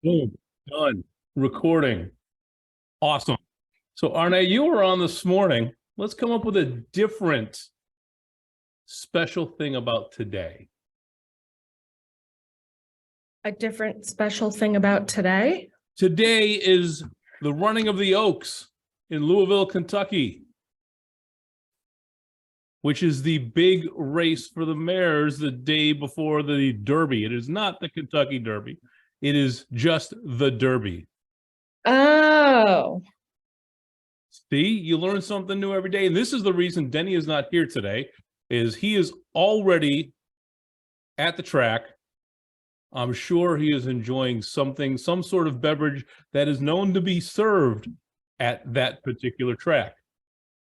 Boom. Done. Recording. Awesome. So Arne, you were on this morning. Let's come up with a different special thing about today. A different special thing about today? Today is the running of the Oaks in Louisville, Kentucky, which is the big race for the mares the day before the Derby. It is not the Kentucky Derby. It is just the Derby. Oh. See, you learn something new every day. And this is the reason Denny is not here today, is he is already at the track. I'm sure he is enjoying something, some sort of beverage that is known to be served at that particular track,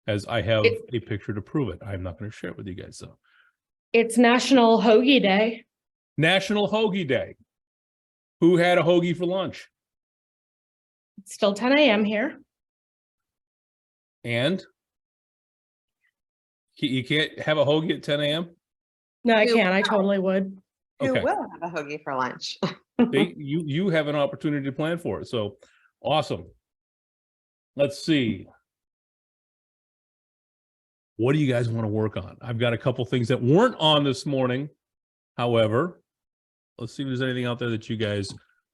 as I have a picture to prove it. I'm not going to share it with you guys, though. It's National Hoagie Day. National Hoagie Day. Who had a hoagie for lunch? It's still 10 a.m. here. And you can't have a hoagie at 10 a.m.? No, I can't. I totally would. Okay. Who will have a hoagie for lunch? You have an opportunity to plan for it. So awesome. Let's see. What do you guys want to work on? I've got a couple things that weren't on this morning. However, let's see if there's anything out there that you guys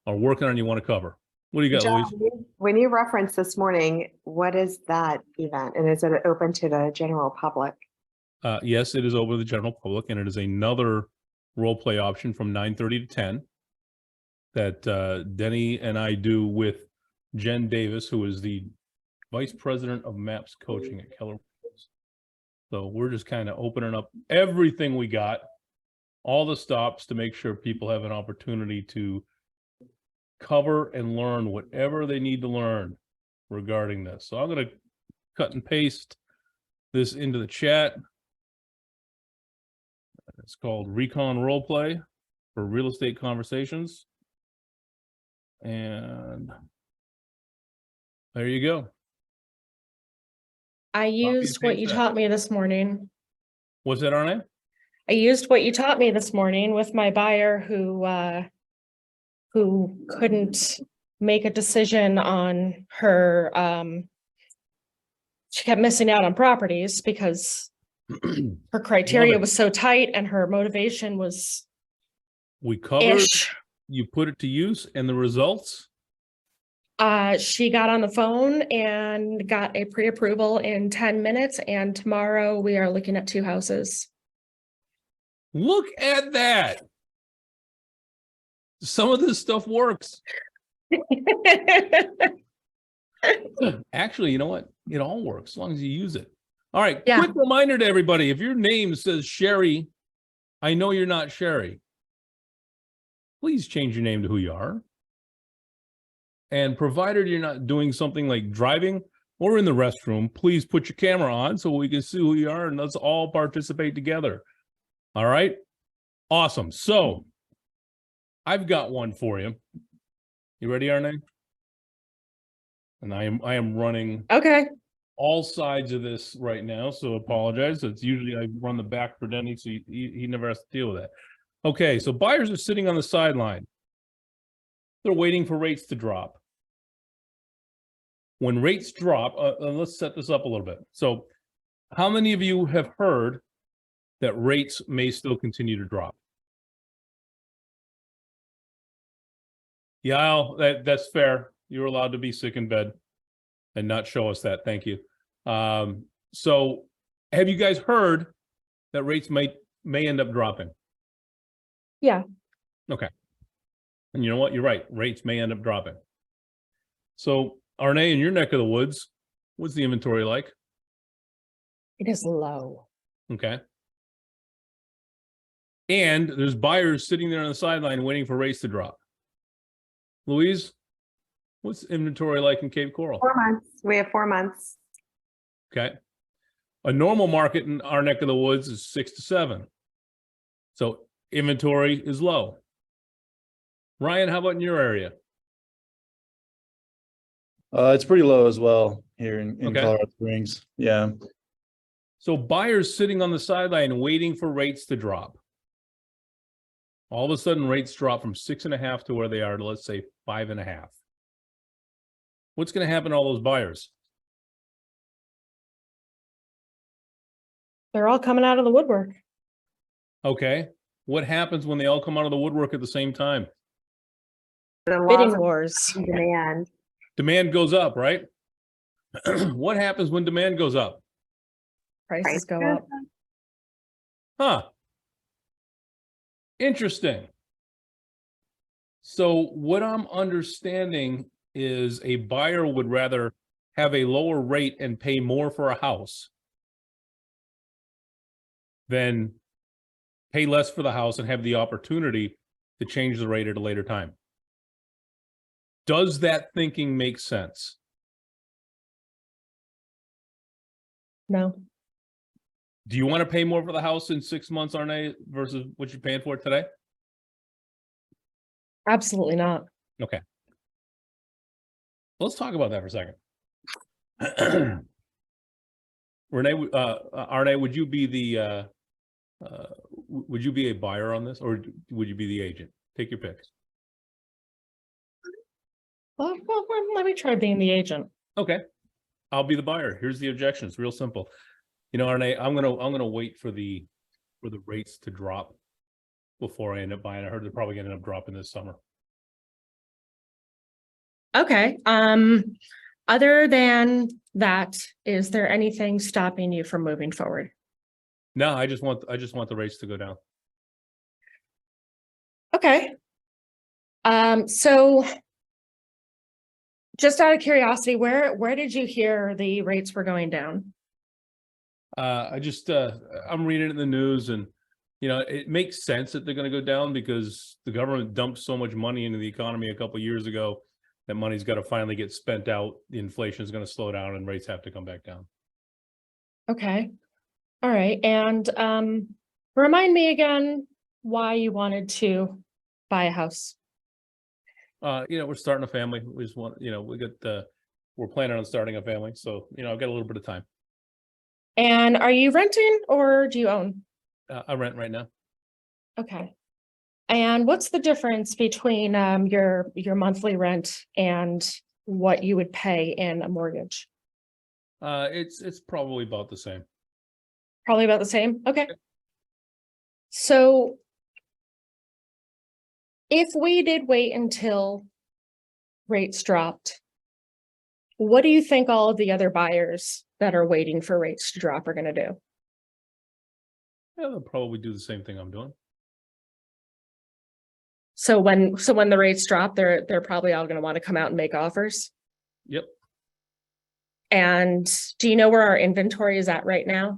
are working on and you want to cover. What do you got, John, Louise? when you referenced this morning, what is that event? And is it open to the general public? Yes, it is open to the general public, and it is another role play option from 9:30 to 10 that Denny and I do with Jen Davis, who is the Vice President of MAPS Coaching at Keller. So we're just kind of opening up everything we got, all the stops, to make sure people have an opportunity to cover and learn whatever they need to learn regarding this. So I'm going to cut and paste this into the chat. It's called Recon Roleplay for Real Estate Conversations. And there you go. I used what you taught me this morning. What's that, Arne? I used what you taught me this morning with my buyer who couldn't make a decision on her. She kept missing out on properties because her criteria was so tight and her motivation was we covered you put it to use, and the results? She got on the phone and got a pre-approval in 10 minutes, and tomorrow we are looking at 2 houses. Look at that. Some of this stuff works. Actually, you know what? It all works as long as you use it. All right, yeah. Quick reminder to everybody. If your name says Sherry, I know you're not Sherry. Please change your name to who you are. And provided you're not doing something like driving or in the restroom, please put your camera on so we can see who you are and let's all participate together. All right? Awesome. So I've got one for you. You ready, Arne? And I am running all sides of this right now, so apologize. It's usually I run the back for Denny, so he never has to deal with that. Okay, so buyers are sitting on the sideline. They're waiting for rates to drop. When rates drop, let's set this up a little bit. So how many of you have heard that rates may still continue to drop? Yeah, that's fair. You're allowed to be sick in bed and not show us that. Thank you. So have you guys heard that rates may end up dropping? Yeah. Okay. And you know what? You're right. Rates may end up dropping. So Arne, in your neck of the woods, what's the inventory like? It is low. Okay. And there's buyers sitting there on the sideline waiting for rates to drop. Louise, what's inventory like in Cape Coral? 4 months. We have 4 months. Okay. A normal market in our neck of the woods is 6 to 7. So inventory is low. Ryan, how about in your area? It's pretty low as well here in Colorado Springs. Yeah. So buyers sitting on the sideline waiting for rates to drop. All of a sudden rates drop from 6.5 to where they are to, let's say, 5.5. What's going to happen to all those buyers? They're all coming out of the woodwork. Okay. What happens when they all come out of the woodwork at the same time? The Bidding laws of wars. demand. Demand goes up, right? What happens when demand goes up? Prices go up. Huh. Interesting. So what I'm understanding is a buyer would rather have a lower rate and pay more for a house than pay less for the house and have the opportunity to change the rate at a later time. Does that thinking make sense? No. Do you want to pay more for the house in 6 months, Arne, versus what you're paying for it today? Absolutely not. Okay. Let's talk about that for a second. Renee, Arne, would you be the would you be a buyer on this, or would you be the agent? Take your pick. Well, let me try being the agent. Okay, I'll be the buyer. Here's the objection. It's real simple. You know, Arne, I'm gonna wait for the rates to drop before I end up buying. I heard they're probably gonna end up dropping this summer. Okay. Other than that, is there anything stopping you from moving forward? No, I just want the rates to go down. Okay. So just out of curiosity, where did you hear the rates were going down? I'm reading it in the news, and you know, it makes sense that they're going to go down because the government dumped so much money into the economy a couple of years ago. That money's got to finally get spent out. The inflation is going to slow down and rates have to come back down. Okay. All right. And remind me again why you wanted to buy a house. You know, we're starting a family. We just want, you know, we're planning on starting a family. So, you know, I've got a little bit of time. And are you renting or do you own? I rent right now. Okay. And what's the difference between your monthly rent and what you would pay in a mortgage? It's probably about the same. Probably about the same. Okay. So if we did wait until rates dropped, what do you think all of the other buyers that are waiting for rates to drop are going to do? Yeah, they'll probably do the same thing I'm doing. So when the rates drop, they're probably all going to want to come out and make offers. Yep. And do you know where our inventory is at right now?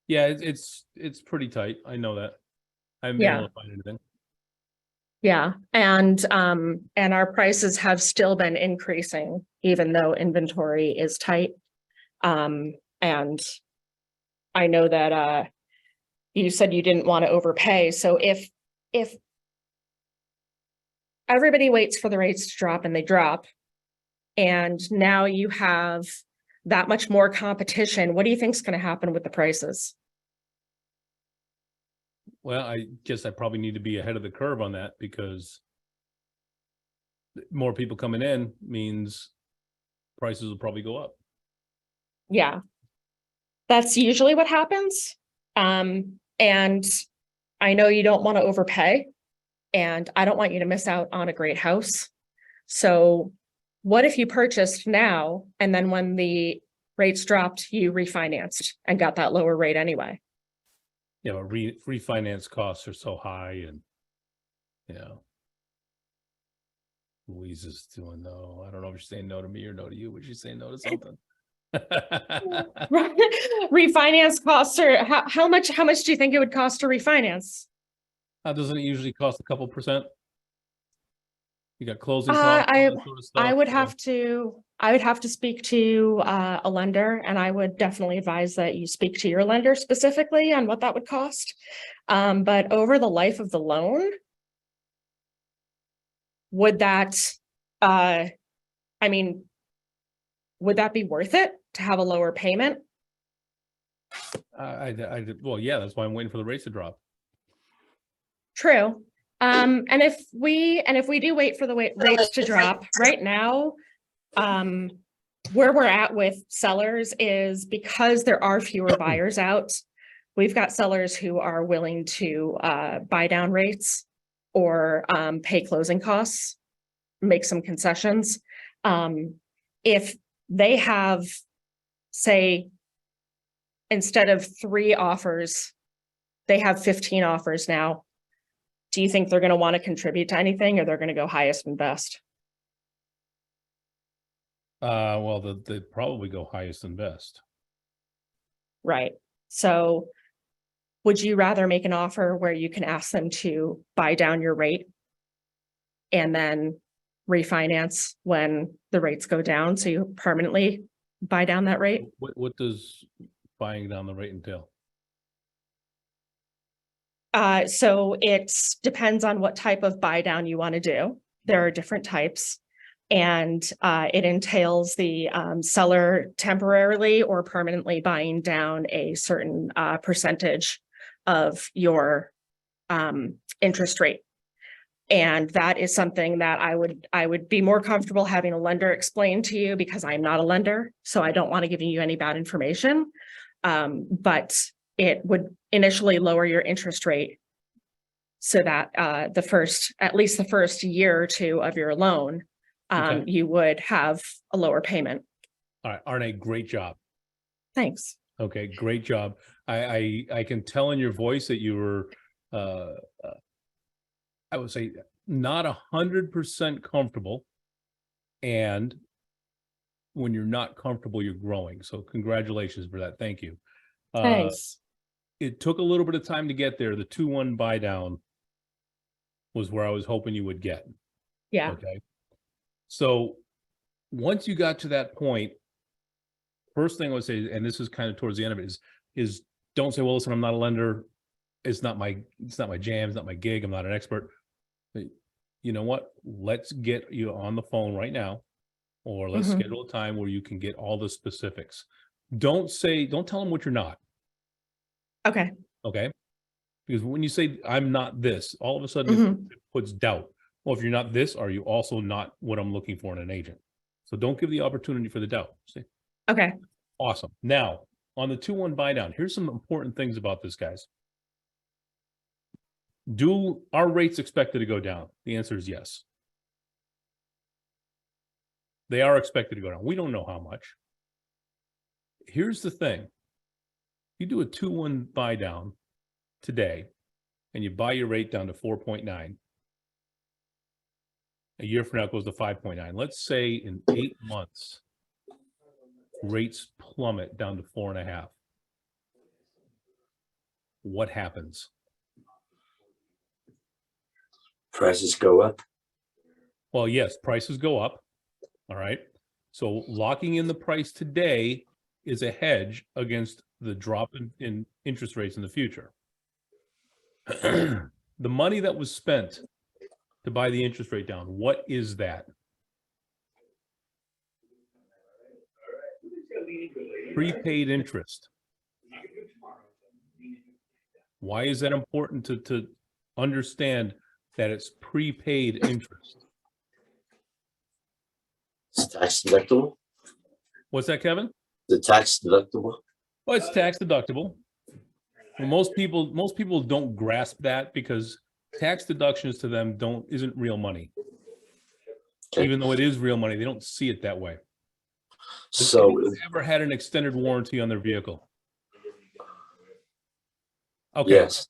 Yeah, it's pretty tight. I know that. I haven't been able to find anything. Yeah, and our prices have still been increasing, even though inventory is tight. And I know that you said you didn't want to overpay. So if everybody waits for the rates to drop and they drop, and now you have that much more competition, what do you think is going to happen with the prices? Well, I guess I probably need to be ahead of the curve on that because more people coming in means prices will probably go up. Yeah, that's usually what happens. And I know you don't want to overpay, and I don't want you to miss out on a great house. So what if you purchased now and then when the rates dropped, you refinanced and got that lower rate anyway? Yeah, but refinance costs are so high, and you know, Louise is doing no. I don't know if she's saying no to me or no to you. Would she say no to something? Refinance costs are how much do you think it would cost to refinance? Doesn't it usually cost a couple percent? You got closing costs, all that sort of stuff, I would have to speak to a lender, and I would definitely advise that you speak to your lender specifically on what that would cost. But over the life of the loan, would that would that be worth it to have a lower payment? well, yeah, that's why I'm waiting for the rates to drop. True. And if we do wait for the rates to drop right now, where we're at with sellers is because there are fewer buyers out. We've got sellers who are willing to buy down rates or pay closing costs, make some concessions. If they have, say, instead of 3 offers, they have 15 offers now. Do you think they're going to want to contribute to anything, or they're going to go highest and best? Well, they'd probably go highest and best. Right. So would you rather make an offer where you can ask them to buy down your rate and then refinance when the rates go down, so you permanently buy down that rate? What does buying down the rate entail? So it depends on what type of buy down you want to do. There are different types, and it entails the seller temporarily or permanently buying down a certain percentage of your interest rate. And that is something that I would be more comfortable having a lender explain to you, because I'm not a lender, so I don't want to give you any bad information. But it would initially lower your interest rate so that at least the first year or two of your loan, Okay. you would have a lower payment. All right, Arne, great job. Thanks. Okay, great job. I can tell in your voice that you were, I would say, not 100% comfortable. And when you're not comfortable, you're growing. So congratulations for that. Thank you. Thanks. It took a little bit of time to get there. The 2-1 buy down was where I was hoping you would get. Yeah. Okay. So once you got to that point, first thing I would say, and this is kind of towards the end of it, is don't say, well, listen, I'm not a lender. It's not my jam. It's not my gig. I'm not an expert. But you know what? Let's get you on the phone right now, or let's schedule a time where you can get all the specifics. Don't tell them what you're not. Okay. Okay. Because when you say I'm not this, all of a sudden it puts doubt. Well, if you're not this, are you also not what I'm looking for in an agent? So don't give the opportunity for the doubt. See? Okay. Awesome. Now, on the 2-1 buy down, here's some important things about this, guys. Do our rates expected to go down? The answer is yes. They are expected to go down. We don't know how much. Here's the thing. You do a 2-1 buy down today, and you buy your rate down to 4.9. A year from now, it goes to 5.9. Let's say in 8 months, rates plummet down to 4.5. What happens? Prices go up. Well, yes, prices go up. All right. So locking in the price today is a hedge against the drop in interest rates in the future. The money that was spent to buy the interest rate down, what is that? Prepaid interest. Why is that important to understand that it's prepaid interest? It's tax deductible. What's that, Kevin? The tax deductible. Well, it's tax deductible. Well, most people don't grasp that because tax deductions to them isn't real money. Okay. Even though it is real money, they don't see it that way. Has So anyone ever had an extended warranty on their vehicle? Okay. yes,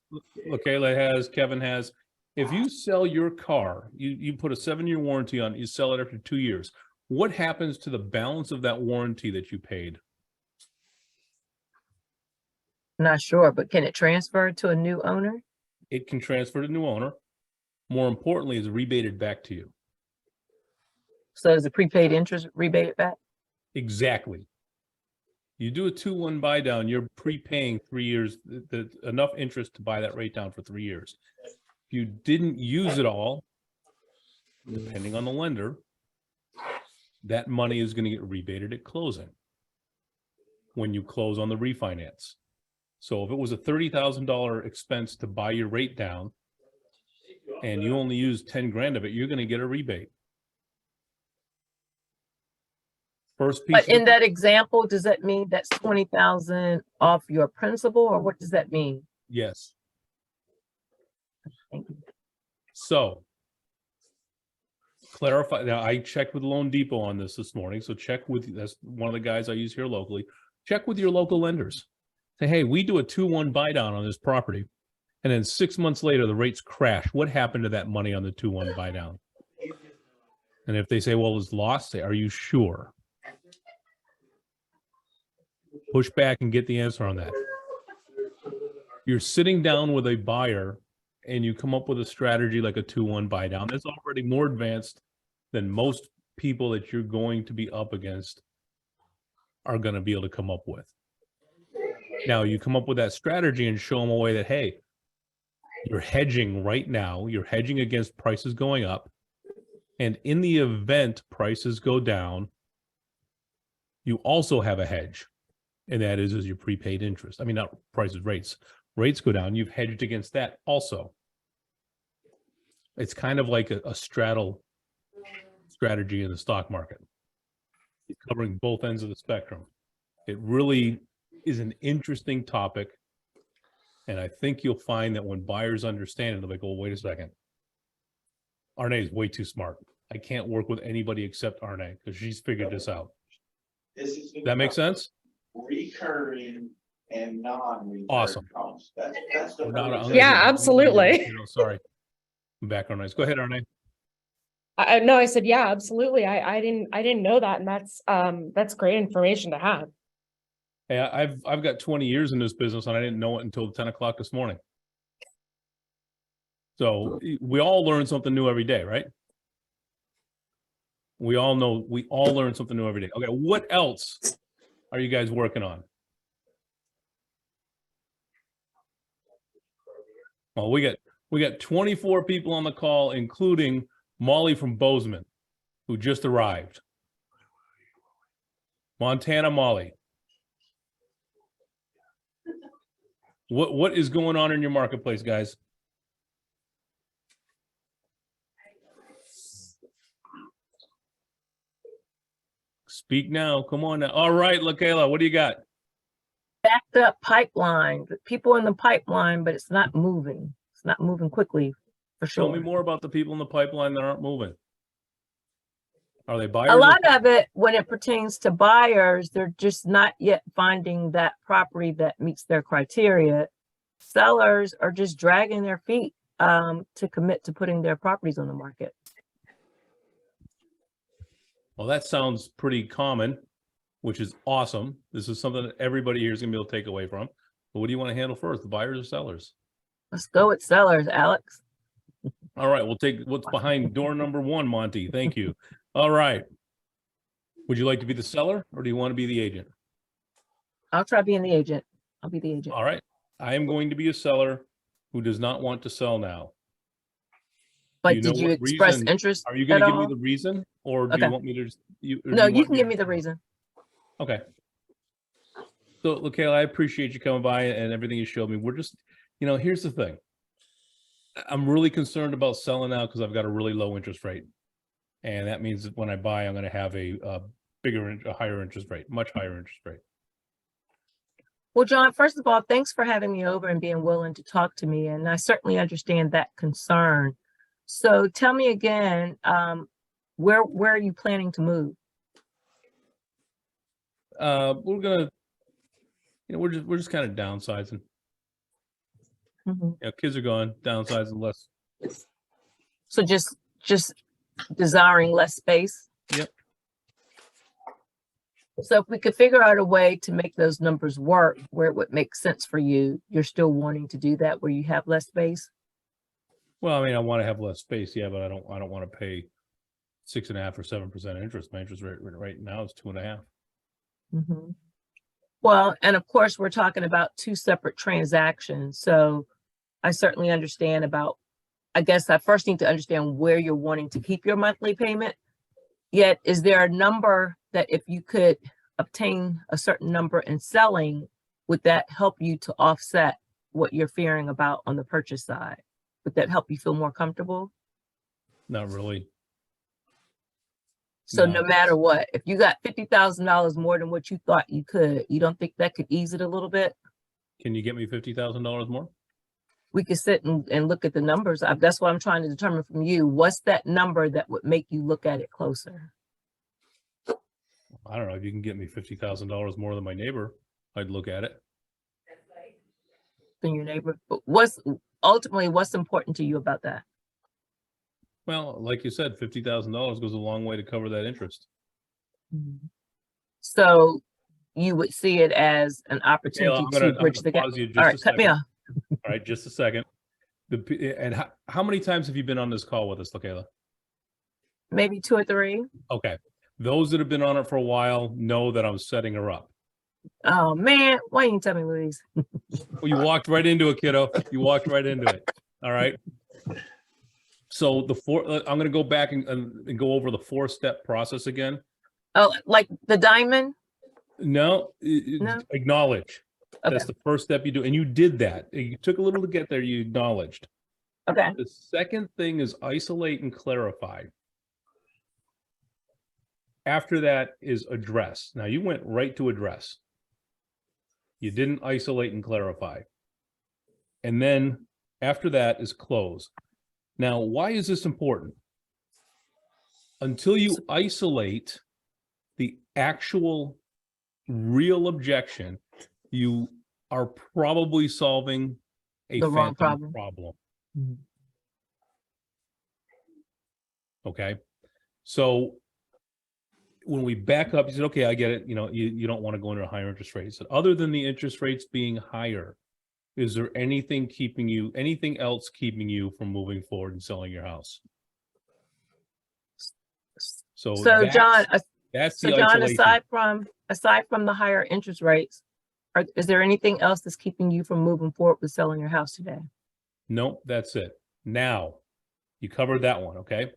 Okay, Kevin has. If you sell your car, you put a 7-year warranty on, you sell it after 2 years. What happens to the balance of that warranty that you paid? Not sure, but can it transfer to a new owner? It can transfer to a new owner. More importantly, is rebated back to you. So is the prepaid interest rebated back? Exactly. You do a 2-1 buy down, you're prepaying 3 years, enough interest to buy that rate down for 3 years. If you didn't use it all, depending on the lender, that money is going to get rebated at closing when you close on the refinance. So if it was a $30,000 expense to buy your rate down, and you only use 10 grand of it, you're going to get a rebate. First piece. But in that example, does that mean that's 20,000 off your principal, or what does that mean? Yes. Thank you. So clarify. Now, I checked with Loan Depot on this morning. So check with, that's one of the guys I use here locally. Check with your local lenders. Say, hey, we do a 2-1 buy down on this property. And then 6 months later, the rates crash. What happened to that money on the 2-1 buy down? And if they say, well, it's lost, say, are you sure? Push back and get the answer on that. You're sitting down with a buyer and you come up with a strategy like a 2-1 buy down. That's already more advanced than most people that you're going to be up against are going to be able to come up with. Now, you come up with that strategy and show them a way that, hey, you're hedging right now. You're hedging against prices going up. And in the event prices go down, you also have a hedge. And that is your prepaid interest. I mean, not prices, rates. Rates go down. You've hedged against that also. It's kind of like a straddle strategy in the stock market. It's covering both ends of the spectrum. It really is an interesting topic. And I think you'll find that when buyers understand it, they'll be like, oh, wait a second. Arne is way too smart. I can't work with anybody except Arne because she's figured this out. Does that make sense? Recurring and non-recurring awesome. costs. That's the yeah, absolutely. Sorry. I'm back on nice. Go ahead, Arne. No, I said, yeah, absolutely. I didn't know that. And that's great information to have. Hey, I've got 20 years in this business and I didn't know it until 10 o'clock this morning. So we all learn something new every day, right? We all learn something new every day. Okay, what else are you guys working on? Well, we got 24 people on the call, including Molly from Bozeman, who just arrived. Montana Molly. What is going on in your marketplace, guys? Speak now. Come on now. All right, LaKayla, what do you got? Backed up pipeline, the people in the pipeline, but it's not moving. It's not moving quickly, for sure. Tell me more about the people in the pipeline that aren't moving. Are they buyers? A lot of it, when it pertains to buyers, they're just not yet finding that property that meets their criteria. Sellers are just dragging their feet to commit to putting their properties on the market. Well, that sounds pretty common, which is awesome. This is something that everybody here is going to be able to take away from. But what do you want to handle first, the buyers or sellers? Let's go with sellers, Alex. All right, we'll take what's behind door number 1, Monty. Thank you. All right. Would you like to be the seller or do you want to be the agent? I'll try being the agent. I'll be the agent. All right. I am going to be a seller who does not want to sell now. But did you express interest? Are you going to give me the reason or do you want me to just... No, you can give me the reason. Okay. So, LaKayla, I appreciate you coming by and everything you showed me. We're just, here's the thing. I'm really concerned about selling now because I've got a really low interest rate. And that means that when I buy, I'm going to have a higher interest rate, much higher interest rate. Well, John, first of all, thanks for having me over and being willing to talk to me. And I certainly understand that concern. So tell me again, where are you planning to move? We're gonna, we're just kind of downsizing. Mm-hmm. Kids are gone, downsizing less. So just desiring less space. Yep. So if we could figure out a way to make those numbers work where it would make sense for you, you're still wanting to do that where you have less space? Well, I mean, I want to have less space, yeah, but I don't want to pay 6.5% or 7% interest. My interest rate right now is 2.5%. Mm-hmm. Well, and of course, we're talking about 2 separate transactions. So I certainly understand about, I guess I first need to understand where you're wanting to keep your monthly payment. Yet, is there a number that if you could obtain a certain number in selling, would that help you to offset what you're fearing about on the purchase side? Would that help you feel more comfortable? Not really. So No. no matter what, if you got $50,000 more than what you thought you could, you don't think that could ease it a little bit? Can you get me $50,000 more? We could sit and look at the numbers. That's what I'm trying to determine from you. What's that number that would make you look at it closer? I don't know. If you can get me $50,000 more than my neighbor, I'd look at it. Than your neighbor. But what's important to you about that? Well, like you said, $50,000 goes a long way to cover that interest. So you would see it as an opportunity Kayla, to bridge the gap. pause you just All a right, cut me second. off. All right, just a second. And how many times have you been on this call with us, Kayla? Maybe 2 or 3. Okay. Those that have been on it for a while know that I'm setting her up. Oh man, why didn't you tell me, Louise? Well, you walked right into it, kiddo. You walked right into it. All right. So I'm going to go back and go over the 4-step process again. Oh, like the diamond? No, No? acknowledge. Okay. That's the first step you do. And you did that. You took a little to get there. You acknowledged. Okay. The second thing is isolate and clarify. After that is address. Now you went right to address. You didn't isolate and clarify. And then after that is close. Now, why is this important? Until you isolate the actual real objection, you are probably solving a The wrong phantom problem. problem. Okay. So when we back up, you said, okay, I get it. You know, you don't want to go into a higher interest rate. So other than the interest rates being higher, is there anything else keeping you from moving forward and selling your house? So John, that's so the John, isolation. aside from the higher interest rates, is there anything else that's keeping you from moving forward with selling your house today? Nope, that's it. Now, you covered that one, okay?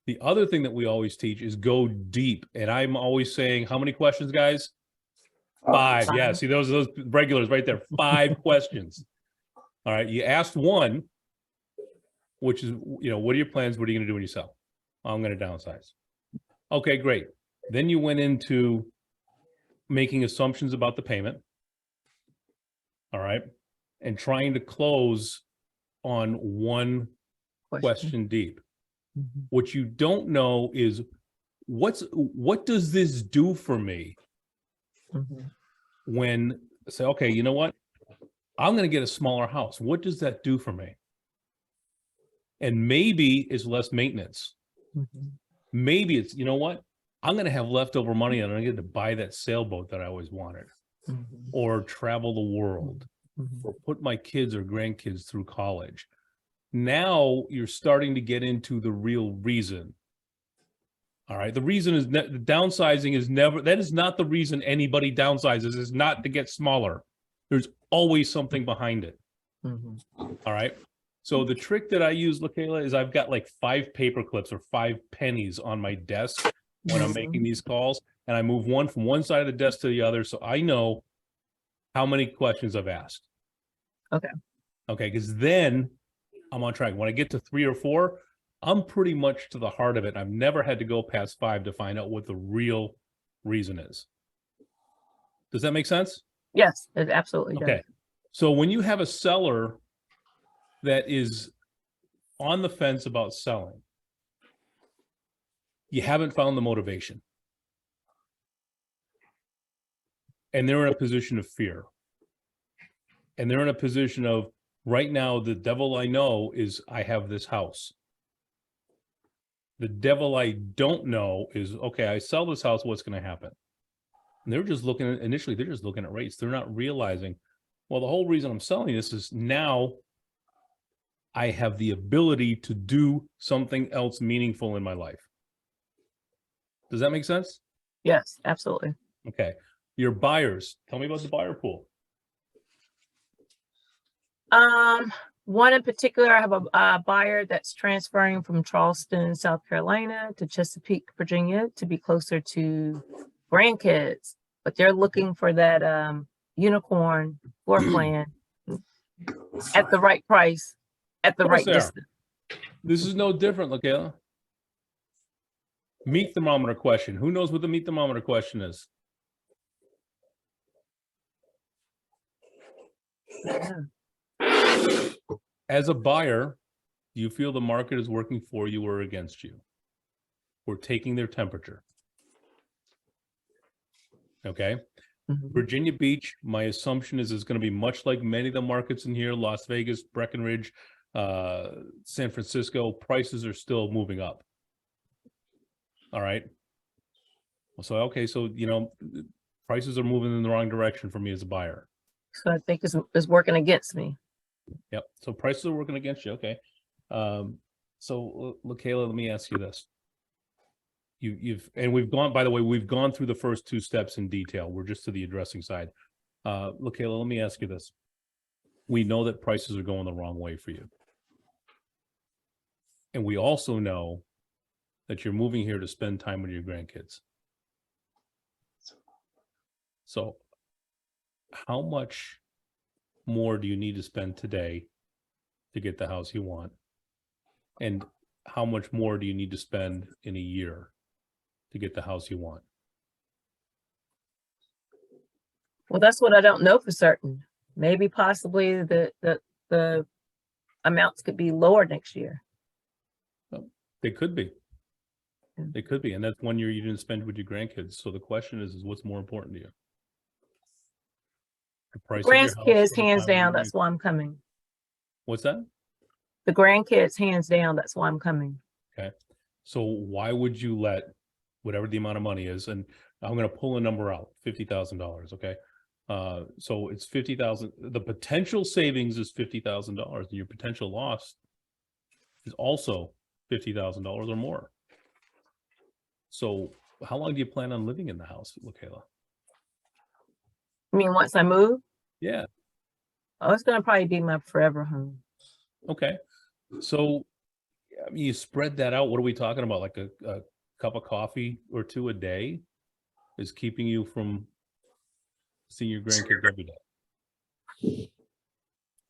The other thing that we always teach is go deep. And I'm always saying, how many questions, guys? 5. Yeah, see those regulars right there. 5 questions. All right, you asked one, which is, what are your plans? What are you going to do when you sell? I'm going to downsize. Okay, great. Then you went into making assumptions about the payment. All right. And trying to close on one question deep. What you don't know is what does this do for me when I say, okay, you know what? I'm going to get a smaller house. What does that do for me? And maybe it's less maintenance. Maybe it's, you know what? I'm going to have leftover money and I'm going to get to buy that sailboat that I always wanted, or travel the world, or put my kids or grandkids through college. Now you're starting to get into the real reason. All right. The reason is the downsizing is that is not the reason anybody downsizes, is not to get smaller. There's always something behind it. All right. So the trick that I use, LaKayla, is I've got like 5 paper clips or 5 pennies on my desk when I'm making these calls, and I move one from one side of the desk to the other, so I know how many questions I've asked. Okay, because then I'm on track. When I get to 3 or 4, I'm pretty much to the heart of it. I've never had to go past 5 to find out what the real reason is. Does that make sense? Yes, it absolutely does. Okay. So when you have a seller that is on the fence about selling, you haven't found the motivation. And they're in a position of fear. And they're in a position of, right now, the devil I know is I have this house. The devil I don't know is, okay, I sell this house, what's going to happen? And they're just looking at, initially, they're just looking at rates. They're not realizing, well, the whole reason I'm selling this is now I have the ability to do something else meaningful in my life. Does that make sense? Yes, absolutely. Okay. Your buyers, tell me about the buyer pool. One in particular, I have a buyer that's transferring from Charleston, South Carolina to Chesapeake, Virginia to be closer to grandkids, but they're looking for that unicorn floor plan at the right price at the Of course right they are. distance. This is no different, Lakayla. Meat thermometer question. Who knows what the meat thermometer question is? As a buyer, do you feel the market is working for you or against you? We're taking their temperature. Okay. Mhm. Virginia Beach, my assumption is going to be much like many of the markets in here, Las Vegas, Breckenridge, San Francisco. Prices are still moving up. All right. So, okay. So, prices are moving in the wrong direction for me as a buyer. So I think it's working against me. Yep. So prices are working against you. Okay. So Lakayla, let me ask you this. We've gone, by the way, we've gone through the first two steps in detail. We're just to the addressing side. Lakayla, let me ask you this. We know that prices are going the wrong way for you. And we also know that you're moving here to spend time with your grandkids. So how much more do you need to spend today to get the house you want? And how much more do you need to spend in a year to get the house you want? Well, that's what I don't know for certain. Maybe possibly the amounts could be lower next year. They could be. Yeah. They could be. And that's 1 year you didn't spend with your grandkids. So the question is what's more important to you? The price of your house or Grandkids, the hands time with your down, that's why I'm coming. What's that? The grandkids, hands down, that's why I'm coming. Okay. So why would you let whatever the amount of money is, and I'm going to pull a number out, $50,000. Okay. So it's 50,000. The potential savings is $50,000 and your potential loss is also $50,000 or more. So how long do you plan on living in the house, Lakayla? I mean, once I move, Yeah. oh, it's going to probably be my forever home. Okay. So I mean, you spread that out. What are we talking about? Like a cup of coffee or two a day is keeping you from seeing your grandkids every day.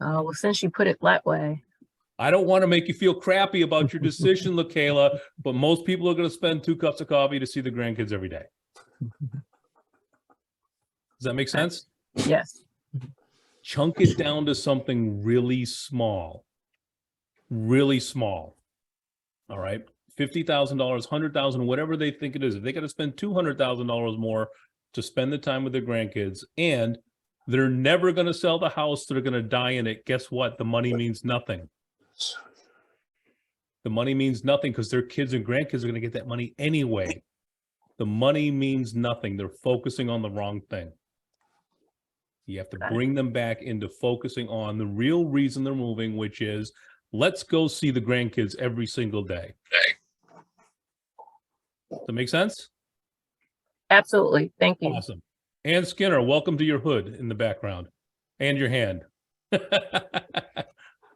Oh, well, since you put it that way. I don't want to make you feel crappy about your decision, Lakayla, but most people are going to spend 2 cups of coffee to see the grandkids every day. Does that make sense? Yes. Chunk it down to something really small. Really small. All right. $50,000, $100,000, whatever they think it is. If they got to spend $200,000 more to spend the time with their grandkids, and they're never going to sell the house, they're going to die in it. Guess what? The money means nothing. The money means nothing because their kids and grandkids are going to get that money anyway. The money means nothing. They're focusing on the wrong thing. You have to bring them back into focusing on the real reason they're moving, which is let's go see the grandkids every single day. Does that make sense? Absolutely. Thank you. Awesome. Ann Skinner, welcome to your hood in the background and your hand.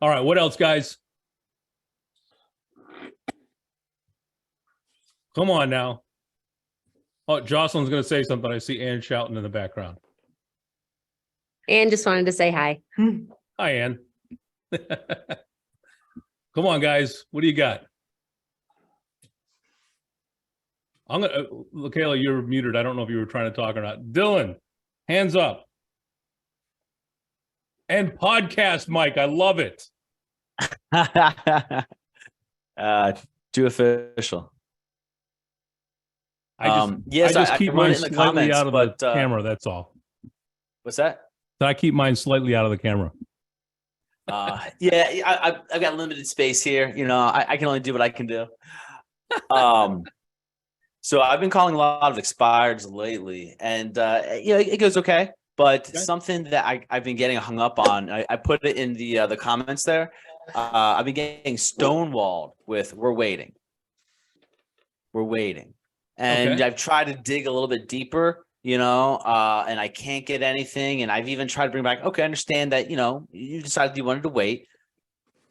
All right. What else, guys? Come on now. Oh, Jocelyn's going to say something. I see Ann shouting in the background. Ann just wanted to say hi. Hi, Ann. Come on, guys. What do you got? I'm gonna, Lakayla, you're muted. I don't know if you were trying to talk or not. Dylan, hands up. And podcast, Mike. I love it. Too official. I just keep mine slightly out of the camera. That's all. What's that? I keep mine slightly out of the camera. Yeah, I've got limited space here. You know, I can only do what I can do. So I've been calling a lot of expireds lately, and it goes okay. But something that I've been getting hung up on, I put it in the comments there. I've been getting stonewalled with "we're waiting, and Okay. I've tried to dig a little bit deeper, and I can't get anything. And I've even tried to bring back, okay, I understand that you decided you wanted to wait,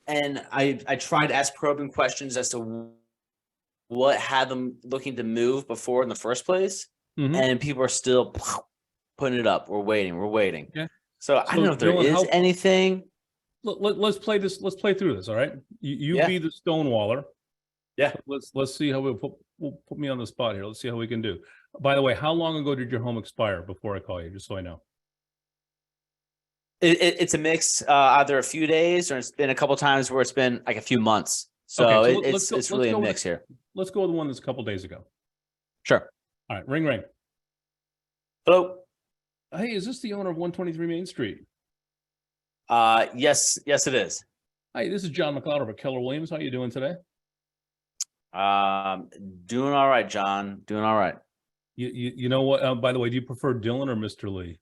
and I tried to ask probing questions as to what had them looking to move before in the first place, and people are still putting it up. We're waiting. Yeah. So I don't know if there is anything. let's play this. Let's play through this. All right. You Yeah. be the stonewaller. Yeah. Let's see how we'll put me on the spot here. Let's see how we can do. By the way, how long ago did your home expire before I call you? Just so I know. It's a mix, either a few days or it's been a couple times where it's been like a few months. So, Okay, so it's really a mix here. Let's go with the one that's a couple days ago. Sure. All right. Ring ring. Hello. Hey, is this the owner of 123 Main Street? Yes, it is. Hi, this is John McLeod over at Keller Williams. How you doing today? Doing all right, John. Doing all right. You know what? By the way, do you prefer Dylan or Mr. Lee?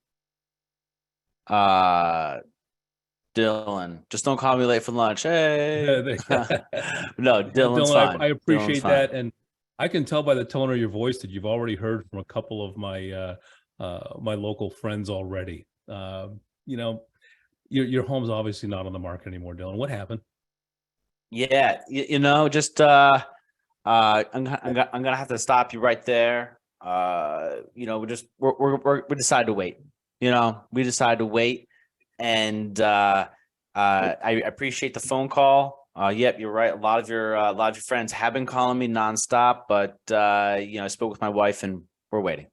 Dylan, just don't call me late for lunch. Hey. No, Dylan's Dylan, fine. I appreciate Dylan's fine. that, and I can tell by the tone of your voice that you've already heard from a couple of my my local friends already. You know, your home's obviously not on the market anymore, Dylan. What happened? Yeah, you know, just I'm gonna have to stop you right there. You know, we decided to wait. You know, we decided to wait, and I appreciate the phone call. Yep, you're right. A lot of your friends have been calling me nonstop, but you know, I spoke with my wife, and we're waiting.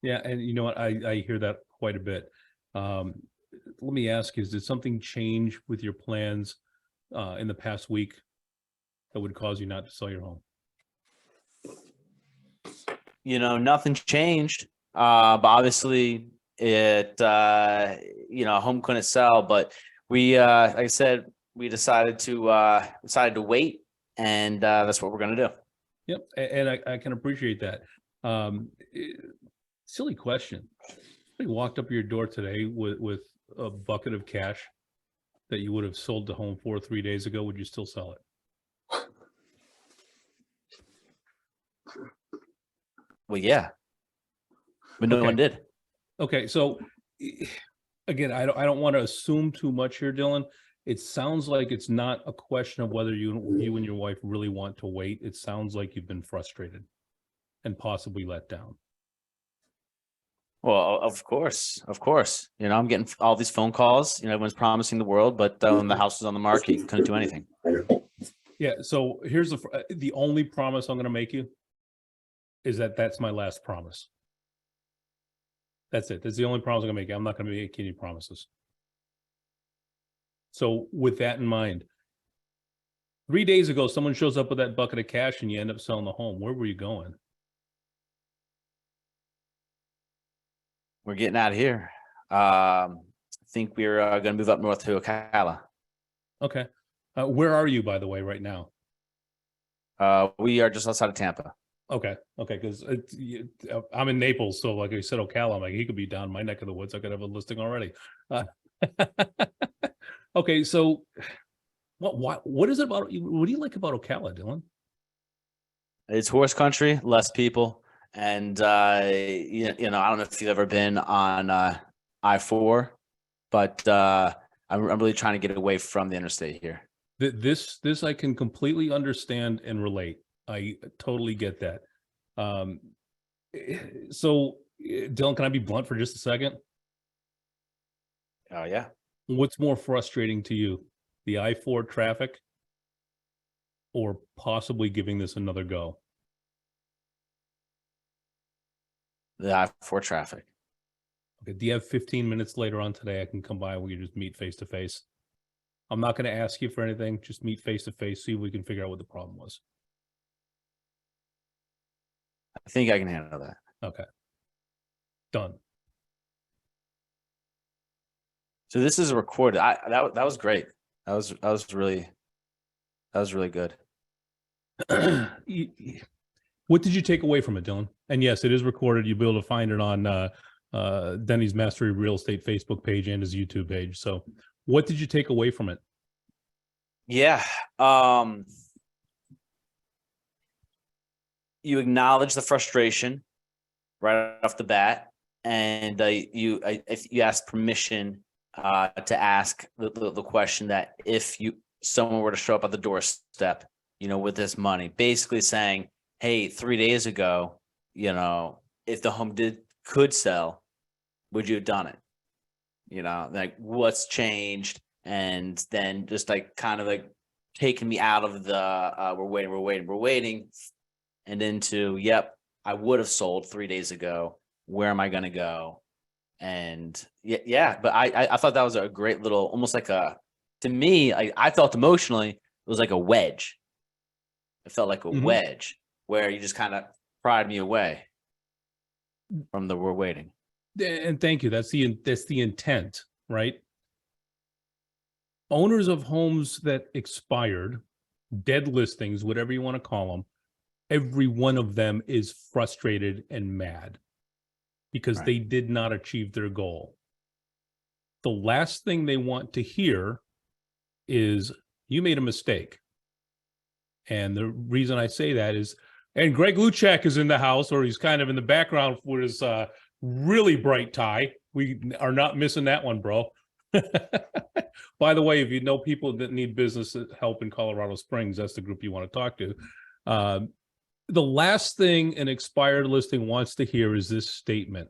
Yeah, and you know what? I hear that quite a bit. Let me ask you: did something change with your plans in the past week that would cause you not to sell your home? You know, nothing changed. But obviously, it you know, home couldn't sell. But we, like I said, we decided to wait, and that's what we're gonna do. Yep, and I can appreciate that. Silly question. Somebody walked up your door today with a bucket of cash that you would have sold the home for 3 days ago. Would you still sell it? Well, yeah, but no one did. Okay, so again, I don't want to assume too much here, Dylan. It sounds like it's not a question of whether you and your wife really want to wait. It sounds like you've been frustrated and possibly let down. Well, of course. You know, I'm getting all these phone calls. You know, everyone's promising the world, but when the house was on the market, you couldn't do anything. Yeah. So here's the only promise I'm going to make you is that that's my last promise. That's it. That's the only promise I'm going to make. I'm not going to make any promises. So with that in mind, 3 days ago, someone shows up with that bucket of cash and you end up selling the home. Where were you going? We're getting out of here. I think we're going to move up north to Ocala. Okay. Where are you, by the way, right now? We are just outside of Tampa. Okay. Because I'm in Naples, so like I said, Ocala. I'm like, he could be down my neck of the woods. I could have a listing already. Okay, so what is it about? What do you like about Ocala, Dylan? It's horse country, less people, and you know, I don't know if you've ever been on I-4, but I'm really trying to get away from the interstate here. This I can completely understand and relate. I totally get that. So, Dylan, can I be blunt for just a second? Oh, yeah. What's more frustrating to you, the I-4 traffic or possibly giving this another go? The I-4 traffic. Okay. Do you have 15 minutes later on today? I can come by and we can just meet face to face. I'm not going to ask you for anything. Just meet face to face. See if we can figure out what the problem was. I think I can handle that. Okay. Done. So this is recorded. That was great. That was really good. What did you take away from it, Dylan? And yes, it is recorded. You'll be able to find it on Denny's Mastery Real Estate Facebook page and his YouTube page. So what did you take away from it? Yeah. You acknowledge the frustration right off the bat, and you ask permission to ask the question that if someone were to show up at the doorstep, you know, with this money, basically saying, hey, 3 days ago, you know, if the home could sell, would you have done it? You know, like what's changed? and then just like kind of like taking me out of the we're waiting, and into, yep, I would have sold 3 days ago. Where am I gonna go? And yeah, but I thought that was a great little, almost like to me, I felt emotionally, it was like a wedge. It felt like a wedge where you just kind of pried me away from the we're waiting. And thank you. That's the intent, right? Owners of homes that expired, dead listings, whatever you want to call them, every one of them is frustrated and mad because they did not achieve their goal. The last thing they want to hear is you made a mistake. And the reason I say that is, and Greg Luchak is in the house, or he's kind of in the background with his really bright tie. We are not missing that one, bro. By the way, if you know people that need business help in Colorado Springs, that's the group you want to talk to. The last thing an expired listing wants to hear is this statement: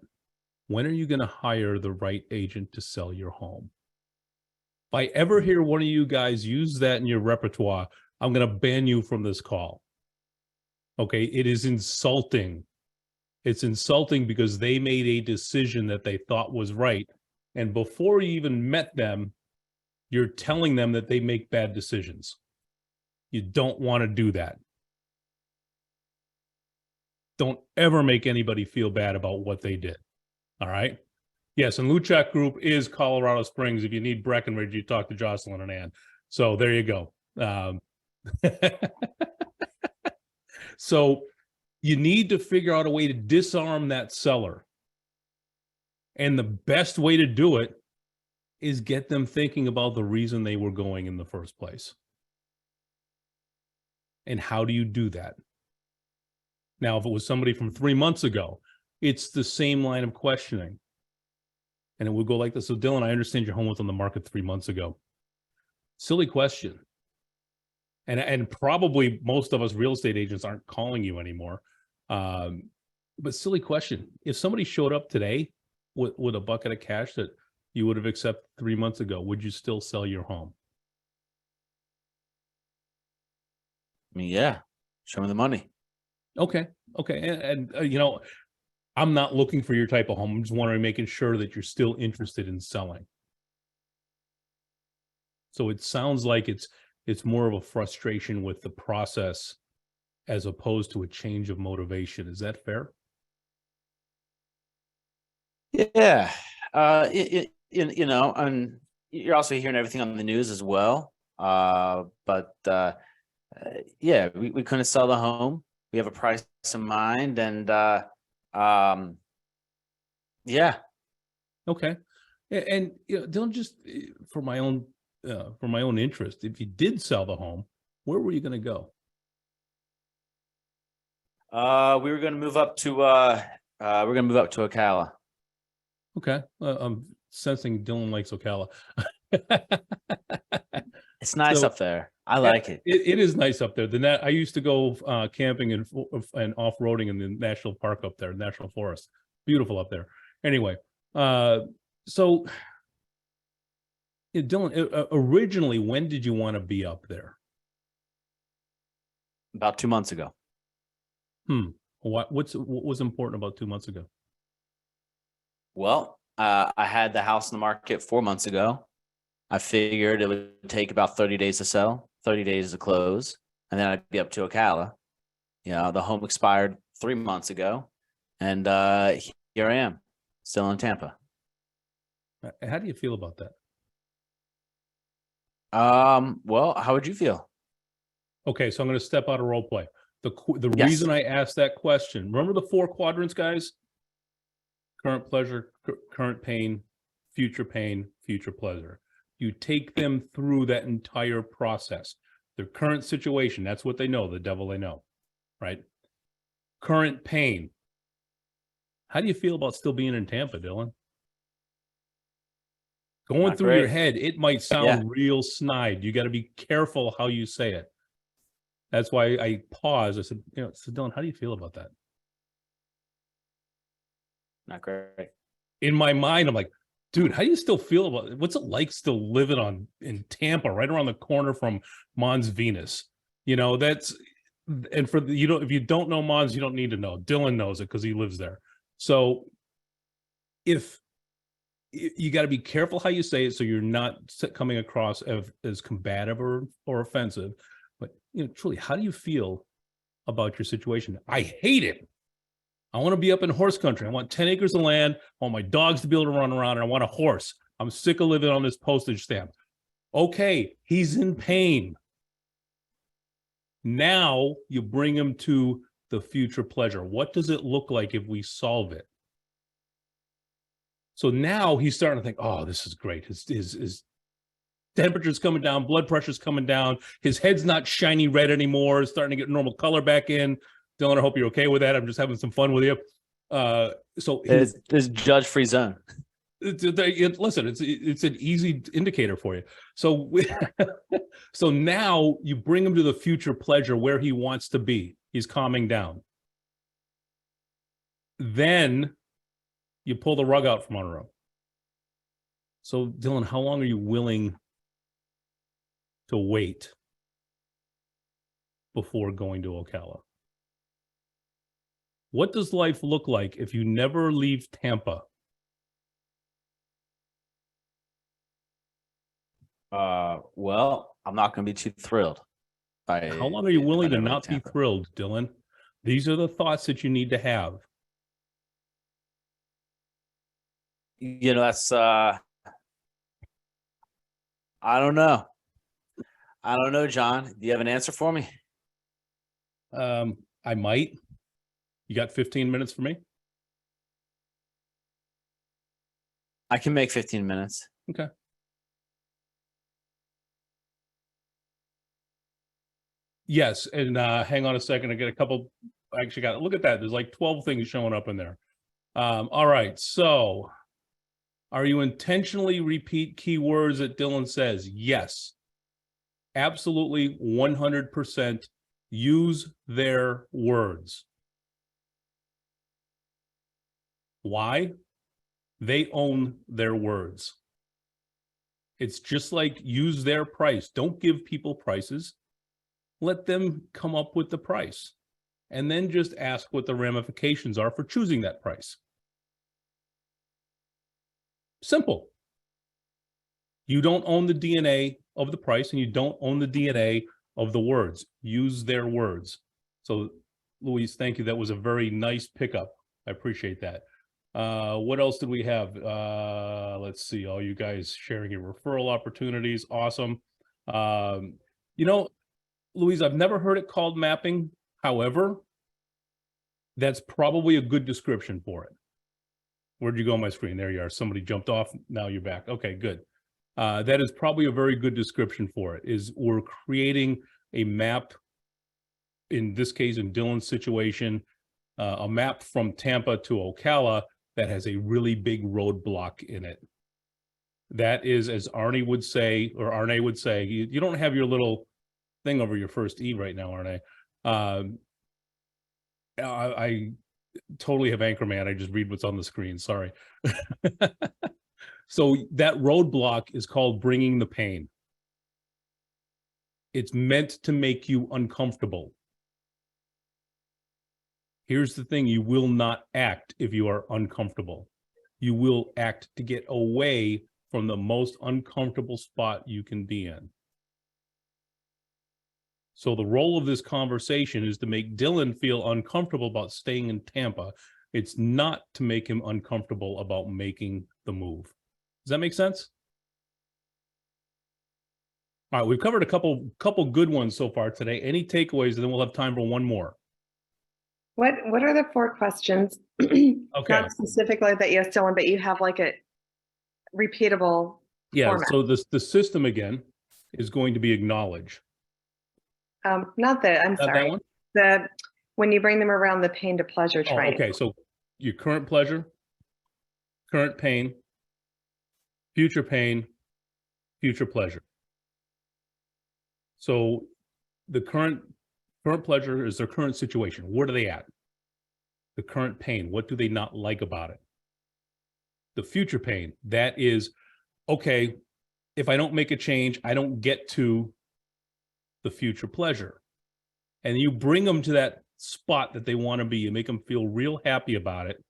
when are you going to hire the right agent to sell your home? If I ever hear one of you guys use that in your repertoire, I'm going to ban you from this call. Okay, it is insulting. It's insulting because they made a decision that they thought was right. And before you even met them, you're telling them that they make bad decisions. You don't want to do that. Don't ever make anybody feel bad about what they did. All right? Yes, and Luchak Group is Colorado Springs. If you need Breckenridge, you talk to Jocelyn and Ann. So there you go. So you need to figure out a way to disarm that seller. And the best way to do it is get them thinking about the reason they were going in the first place. And how do you do that? Now, if it was somebody from 3 months ago, it's the same line of questioning. And it would go like this. So, Dylan, I understand your home was on the market 3 months ago. Silly question. And probably most of us real estate agents aren't calling you anymore. But silly question. If somebody showed up today with a bucket of cash that you would have accepted 3 months ago, would you still sell your home? I mean, yeah, show me the money. Okay. And you know, I'm not looking for your type of home. I'm just wondering, making sure that you're still interested in selling. So it sounds like it's more of a frustration with the process as opposed to a change of motivation. Is that fair? Yeah. You know, and you're also hearing everything on the news as well. But yeah, we couldn't sell the home. We have a price in mind, and yeah. Okay. And you know, Dylan, just for my own interest, if you did sell the home, where were you going to go? We were going to move up to Ocala. Okay. I'm sensing Dylan likes Ocala. It's nice up there. I like it. It is nice up there. I used to go camping and off-roading in the national park up there, national forest. Beautiful up there. Anyway, so Dylan, originally, when did you want to be up there? About 2 months ago. What was important about 2 months ago? Well, I had the house in the market 4 months ago. I figured it would take about 30 days to sell, 30 days to close, and then I'd be up to Ocala. You know, the home expired 3 months ago, and here I am, still in Tampa. How do you feel about that? Well, how would you feel? Okay, so I'm going to step out of role play. The Yes. reason I asked that question, remember the 4 quadrants, guys? Current pleasure, current pain, future pleasure. You take them through that entire process. Their current situation, that's what they know, the devil they know, right? Current pain. How do you feel about still being in Tampa, Dylan? Going Not through your great. head, it might sound real snide. You got to be careful how you say it. That's why I paused. I said, so Dylan, how do you feel about that? Not great. In my mind, I'm like, dude, how do you still feel about it? What's it like still living in Tampa, right around the corner from Mons Venus? You know, that's, and for the, if you don't know Mons, you don't need to know. Dylan knows it because he lives there. So if you got to be careful how you say it, so you're not coming across as combative or offensive, but truly, how do you feel about your situation? I hate it. I want to be up in horse country. I want 10 acres of land. I want my dogs to be able to run around, and I want a horse. I'm sick of living on this postage stamp. Okay, he's in pain. Now you bring him to the future pleasure. What does it look like if we solve it? So now he's starting to think, oh, this is great. His temperature's coming down, blood pressure's coming down. His head's not shiny red anymore. It's starting to get normal color back in. Dylan, I hope you're okay with that. I'm just having some fun with you. So it's judge-free zone. Listen, it's an easy indicator for you. So, so now you bring him to the future pleasure where he wants to be. He's calming down. Then you pull the rug out from under him. So, Dylan, how long are you willing to wait before going to Ocala? What does life look like if you never leave Tampa? Well, I'm not going to be too thrilled. How long are you willing to not be thrilled, Dylan? These are the thoughts that you need to have. That's I don't know. I don't know, John. Do you have an answer for me? I might. You got 15 minutes for me? I can make 15 minutes. Okay. Yes, and hang on a second. I get a couple. I actually got. Look at that. There's like 12 things showing up in there. All right. So, are you intentionally repeat keywords that Dylan says? Yes. Absolutely, 100%. Use their words. Why? They own their words. It's just like use their price. Don't give people prices. Let them come up with the price. And then just ask what the ramifications are for choosing that price. Simple. You don't own the DNA of the price, and you don't own the DNA of the words. Use their words. So, Louise, thank you. That was a very nice pickup. I appreciate that. What else did we have? Let's see. All you guys sharing your referral opportunities. Awesome. Louise, I've never heard it called mapping. However, that's probably a good description for it. Where'd you go on my screen? There you are. Somebody jumped off. Now you're back. Okay, good. That is probably a very good description for it. Is we're creating a map, in this case, in Dylan's situation, a map from Tampa to Ocala that has a really big roadblock in it. That is, as Arnie would say, or Arne would say, you don't have your little thing over your first E right now, Arne. I totally have Anchorman. I just read what's on the screen. Sorry. So that roadblock is called bringing the pain. It's meant to make you uncomfortable. Here's the thing. You will not act if you are uncomfortable. You will act to get away from the most uncomfortable spot you can be in. So the role of this conversation is to make Dylan feel uncomfortable about staying in Tampa. It's not to make him uncomfortable about making the move. Does that make sense? All right, we've covered a couple good ones so far today. Any takeaways, and then we'll have time for one more. What are the 4 questions? Okay. Not specifically that you have Dylan, but you have like a repeatable format. So the system again is going to be acknowledge. Not that, I'm sorry. When you bring them around the pain to pleasure triangle. Okay, so your current pleasure, current pain, future pleasure. So the current pleasure is their current situation. Where are they at? The current pain, what do they not like about it? The future pain, that is, okay, if I don't make a change, I don't get to the future pleasure. And you bring them to that spot that they want to be. You make them feel real happy about it.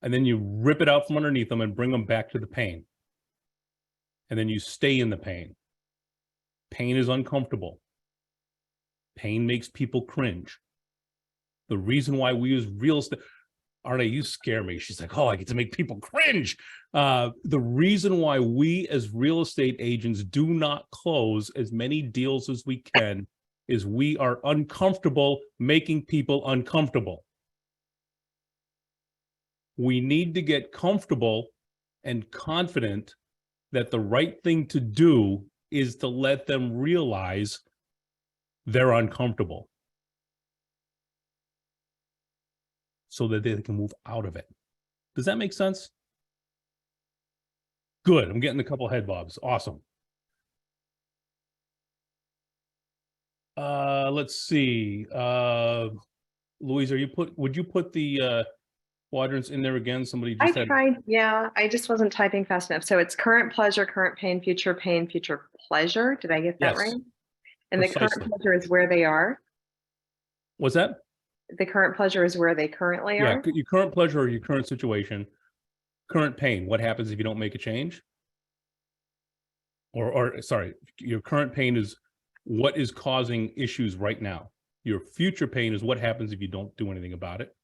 And then you rip it out from underneath them and bring them back to the pain. And then you stay in the pain. Pain is uncomfortable. Pain makes people cringe. The reason why we use real estate, Arne, you scare me. She's like, oh, I get to make people cringe. The reason why we as real estate agents do not close as many deals as we can is we are uncomfortable making people uncomfortable. We need to get comfortable and confident that the right thing to do is to let them realize they're uncomfortable so that they can move out of it. Does that make sense? Good. I'm getting a couple head bobs. Awesome. Let's see. Louise, would you put the quadrants in there again? Somebody just I tried, yeah, I just wasn't typing fast enough. So it's current pleasure, current pain, future pleasure. Did I get that Yes, right? And the precisely. current pleasure is where they are. What's that? The current pleasure is where they currently Yeah, are. your current pleasure or your current situation. Current pain, what happens if you don't make a change? Or sorry, your current pain is what is causing issues right now. Your future pain is what happens if you don't do anything about it.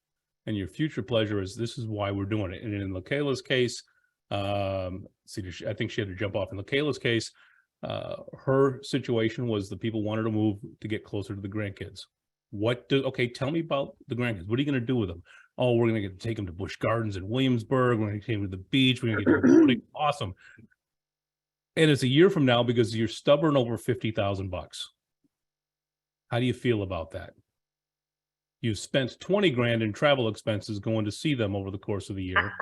And your future pleasure is this is why we're doing it. And in LaKayla's case, I think she had to jump off. In LaKayla's case, her situation was the people wanted to move to get closer to the grandkids. Okay, tell me about the grandkids. What are you going to do with them? Oh, we're going to take them to Busch Gardens in Williamsburg. We're going to take them to the beach. We're going to get them awesome. And it's a year from now because you're stubborn over $50,000. How do you feel about that? You've spent 20 grand in travel expenses going to see them over the course of the year.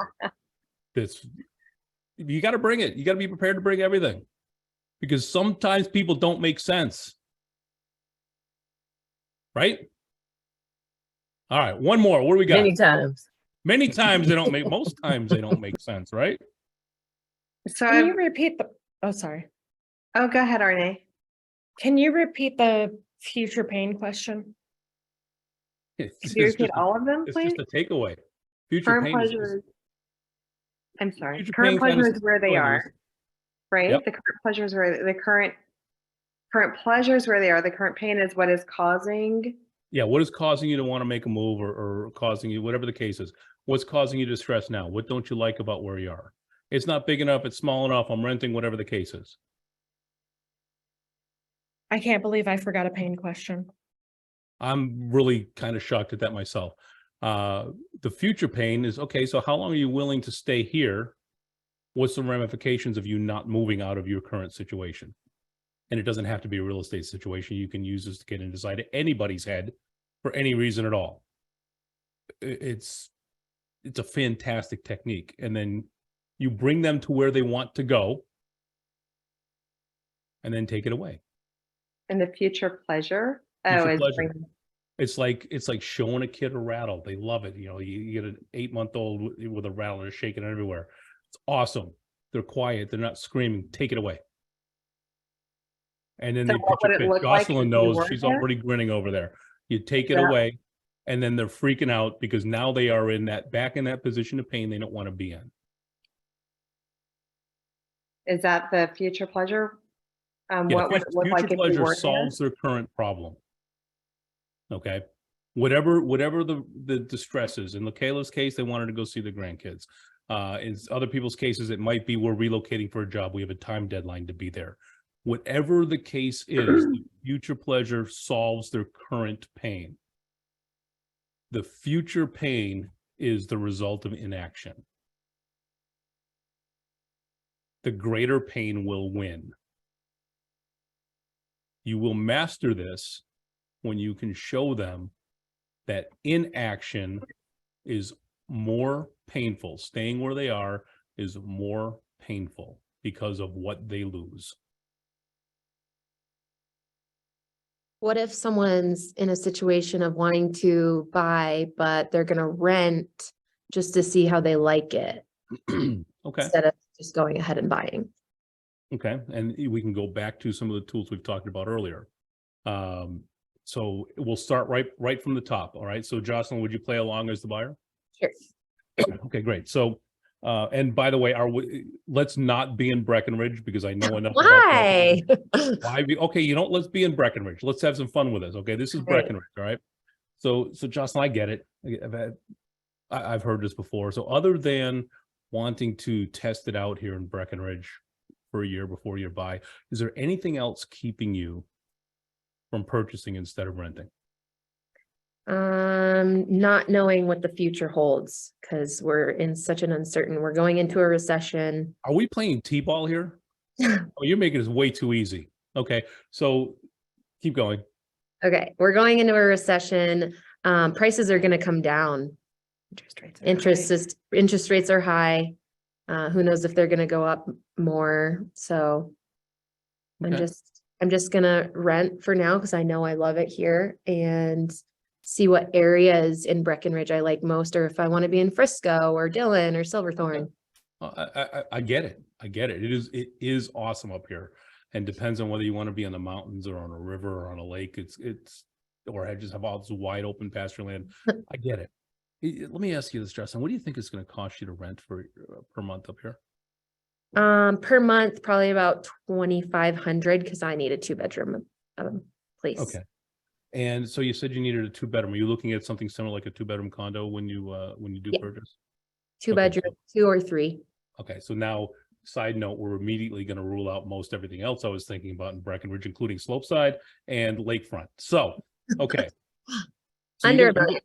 You got to bring it. You got to be prepared to bring everything because sometimes people don't make sense. Right? All right, one more. What do we got? Many times. Many times they don't make, most times they don't make sense, right? So Can you repeat the, oh, sorry. oh, go ahead, Arne. Can you repeat the future pain question? Can you repeat all of them, It's please? just a takeaway. Future Current pain pleasure. I'm sorry. future Current pain kinda pleasure is where they spoilers. are, right? Yep. The current pleasure is where the current pleasure is where they are. The current pain is what is causing. Yeah, what is causing you to want to make a move or causing you, whatever the case is, what's causing you distress now? What don't you like about where you are? It's not big enough, it's small enough, I'm renting, whatever the case is. I can't believe I forgot a pain question. I'm really kind of shocked at that myself. The future pain is, okay, so how long are you willing to stay here? What's the ramifications of you not moving out of your current situation? And it doesn't have to be a real estate situation. You can use this to get inside anybody's head for any reason at all. It's a fantastic technique. And then you bring them to where they want to go and then take it away. And the future pleasure. Future Oh, pleasure. It's like showing a kid a rattle. They love it. You know, you get an 8-month-old with a rattle, they're shaking everywhere. It's awesome. They're quiet. They're not screaming. Take it away. And then So they what picture would it fit. look like if Jocelyn you knows were she's there? already grinning over there. You take it Yeah. away, and then they're freaking out because now they are back in that position of pain they don't want to be in. Is that the future pleasure? Yeah, What would it look like future if you pleasure weren't there? solves their current problem. Okay. Whatever the distress is. In LaKayla's case, they wanted to go see the grandkids. In other people's cases, it might be we're relocating for a job. We have a time deadline to be there. Whatever the case is, the future pleasure solves their current pain. The future pain is the result of inaction. The greater pain will win. You will master this when you can show them that inaction is more painful. Staying where they are is more painful because of what they lose. What if someone's in a situation of wanting to buy, but they're going to rent just to see how they like it? Okay. instead of just going ahead and buying. Okay, and we can go back to some of the tools we've talked about earlier. So we'll start right from the top. All right. So Jocelyn, would you play along as the buyer? Sure. Okay, great. So, and by the way, let's not be in Breckenridge because I know enough. Why? Why? Okay, let's be in Breckenridge. Let's have some fun with this. Okay, this is Right. Breckenridge. All right. So Jocelyn, I get it. I've heard this before. So other than wanting to test it out here in Breckenridge for a year before you buy, is there anything else keeping you from purchasing instead of renting? Not knowing what the future holds because we're in such an we're going into a recession. Are we playing T-ball here? Oh, you're making this way too easy. Okay, so keep going. Okay, we're going into a recession. Prices are going to come down. Interest rates are high. Who knows if they're going to go up more? So Okay. I'm just gonna rent for now because I know I love it here and see what areas in Breckenridge I like most, or if I want to be in Frisco or Dillon or Silverthorne. I get it. I get it. It is awesome up here, and depends on whether you want to be on the mountains or on a river or on a lake. Or I just have all this wide open pasture land. I get it. Let me ask you this, Justin. What do you think it's going to cost you to rent for per month up here? Per month, probably about 2,500 because I need a 2-bedroom place. Okay. And so you said you needed a 2-bedroom. Are you looking at something similar like a 2-bedroom condo when you do Yeah. purchase? 2-bedroom, 2 or 3. Okay. So now, side note, we're immediately going to rule out most everything else I was thinking about in Breckenridge, including Slopeside and Lakefront. So, okay. So Under a million.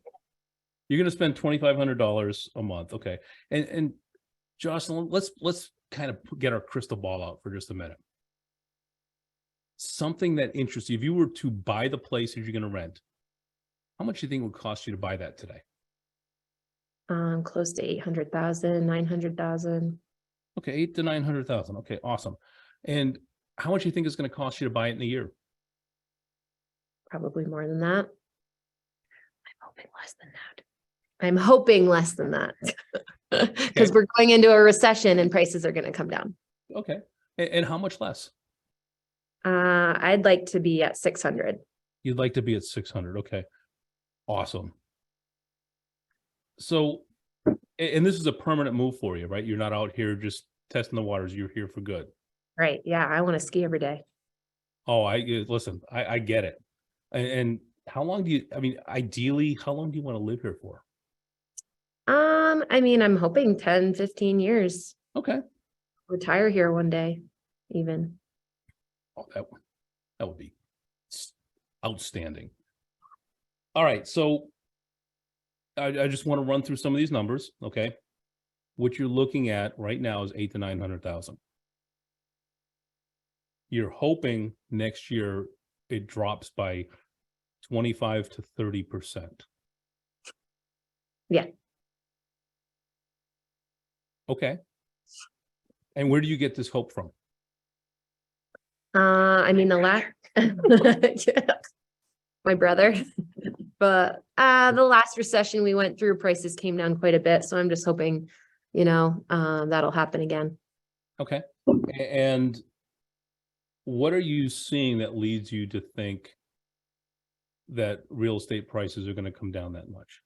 you're going to spend $2,500 a month. Okay. And Jocelyn, let's kind of get our crystal ball out for just a minute. Something that interests you, if you were to buy the place that you're going to rent, how much do you think it would cost you to buy that today? Close to 800,000, 900,000. Okay, 800,000 to 900,000. Okay, awesome. And how much do you think it's going to cost you to buy it in a year? Probably more than that. I'm hoping less than that. I'm hoping less than that. Because we're going into a recession and prices are going to come down. Okay. And how much less? I'd like to be at 600. You'd like to be at 600. Okay. Awesome. So, and this is a permanent move for you, right? You're not out here just testing the waters. You're here for good. Right. Yeah. I want to ski every day. Oh, listen, I get it. And how long ideally, how long do you want to live here for? I'm hoping 10, 15 years. Okay. Retire here one day, even. Oh, that would be outstanding. All right. So I just want to run through some of these numbers. Okay. What you're looking at right now is 800,000 to 900,000. You're hoping next year it drops by 25 to 30%. Yeah. Okay. And where do you get this hope from? The last, my brother, but the last recession we went through, prices came down quite a bit. So I'm just hoping, that'll happen again. Okay. And what are you seeing that leads you to think that real estate prices are going to come down that much?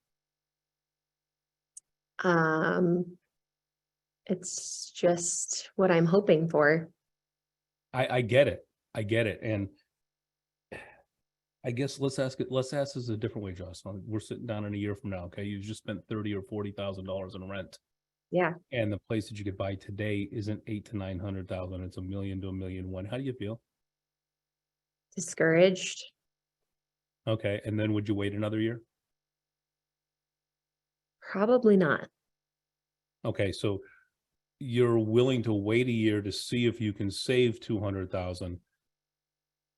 It's just what I'm hoping for. I get it. I get it. And I guess let's ask this a different way, Jocelyn. We're sitting down in a year from now. Okay. You just spent $30,000 or $40,000 in rent. Yeah. And the place that you could buy today isn't 800,000 to 900,000. It's $1 million to $1.1 million. How do you feel? Discouraged. Okay. And then would you wait another year? Probably not. Okay. So you're willing to wait a year to see if you can save 200,000,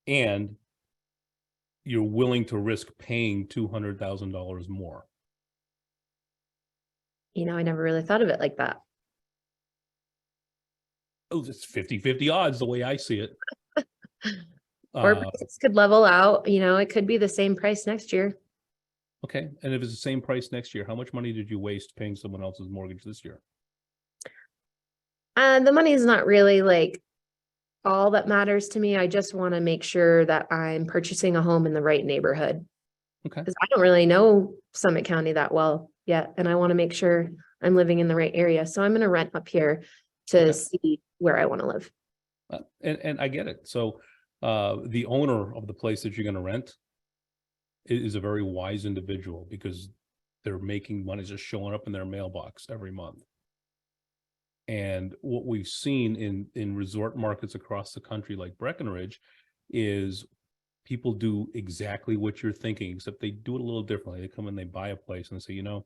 and you're willing to risk paying $200,000 more. I never really thought of it like that. Oh, it's 50-50 odds the way I see it. Or prices could level out, it could be the same price next year. Okay. And if it's the same price next year, how much money did you waste paying someone else's mortgage this year? The money is not really like all that matters to me. I just want to make sure that I'm purchasing a home in the right neighborhood. Okay. Because I don't really know Summit County that well yet, and I want to make sure I'm living in the right area. So I'm going to rent up here to see where I want to live. And I get it. So the owner of the place that you're going to rent is a very wise individual because they're making money just showing up in their mailbox every month. And what we've seen in resort markets across the country like Breckenridge is people do exactly what you're thinking, except they do it a little differently. They come in, they buy a place and say, you know,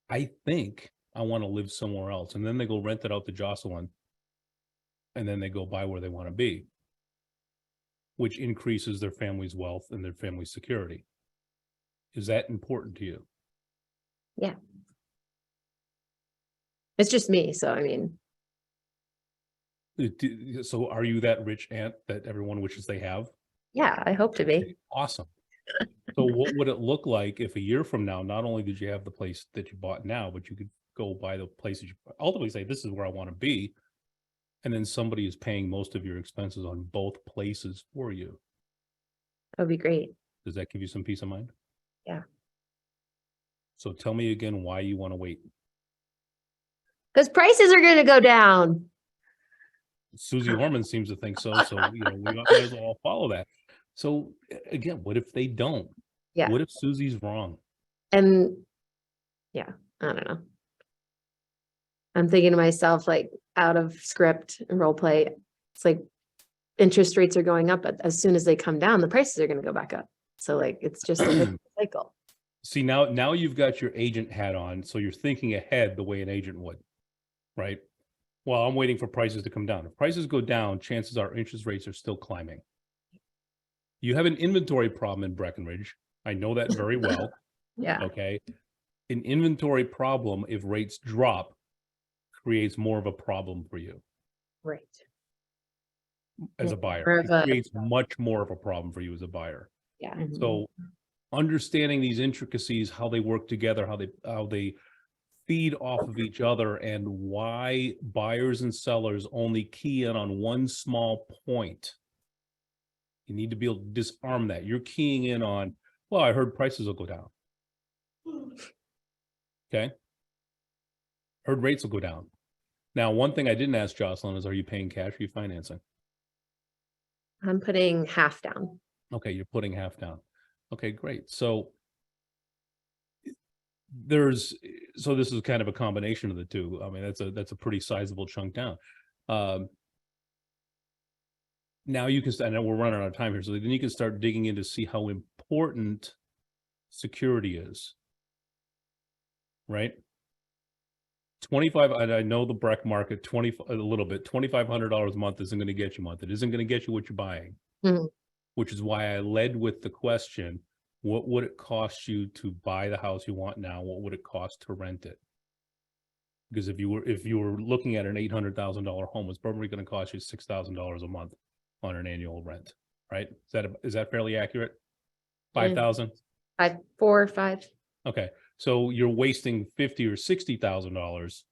I think I want to live somewhere else. And then they go rent it out to Jocelyn. And then they go buy where they want to be, which increases their family's wealth and their family's security. Is that important to you? Yeah. It's just me. So, I mean, so are you that rich aunt that everyone wishes they have? yeah, I hope to be. Awesome. So what would it look like if a year from now, not only did you have the place that you bought now, but you could go buy the place that you ultimately say, this is where I want to be. And then somebody is paying most of your expenses on both places for you. That would be great. Does that give you some peace of mind? Yeah. So tell me again why you want to wait. Because prices are going to go down. Susie Horman seems to think so. So, you know, we might as well all follow that. So again, what if they don't? Yeah. What if Susie's wrong? And yeah, I don't know. I'm thinking to myself, like out of script and role play, it's like interest rates are going up, but as soon as they come down, the prices are going to go back up. So like, it's just a cycle. See, now you've got your agent hat on. So you're thinking ahead the way an agent would, right? Well, I'm waiting for prices to come down. If prices go down, chances are interest rates are still climbing. You have an inventory problem in Breckenridge. I know that very well. Yeah. Okay. An inventory problem, if rates drop, creates more of a problem for you Right. as a buyer. It creates much more of a problem for you as a buyer. Yeah. So understanding these intricacies, how they work together, how they feed off of each other, and why buyers and sellers only key in on one small point. You need to be able to disarm that. You're keying in on, well, I heard prices will go down. Okay. Heard rates will go down. Now, one thing I didn't ask Jocelyn is, are you paying cash or are you financing? I'm putting half down. Okay, you're putting half down. Okay, great. So this is kind of a combination of the two. I mean, that's a pretty sizable chunk down. Now you can, I know we're running out of time here, so then you can start digging in to see how important security is, right? 25, I know the Breck market, a little bit, $2,500 a month isn't going to get you a month. It isn't going to get you what you're buying, which is why I led with the question, what would it cost you to buy the house you want now? What would it cost to rent it? Because if you were looking at an $800,000 home, it's probably going to cost you $6,000 a month on an annual rent, right? Is that fairly accurate? 5,000? 4 or 5. Okay. So you're wasting $50,000 or $60,000.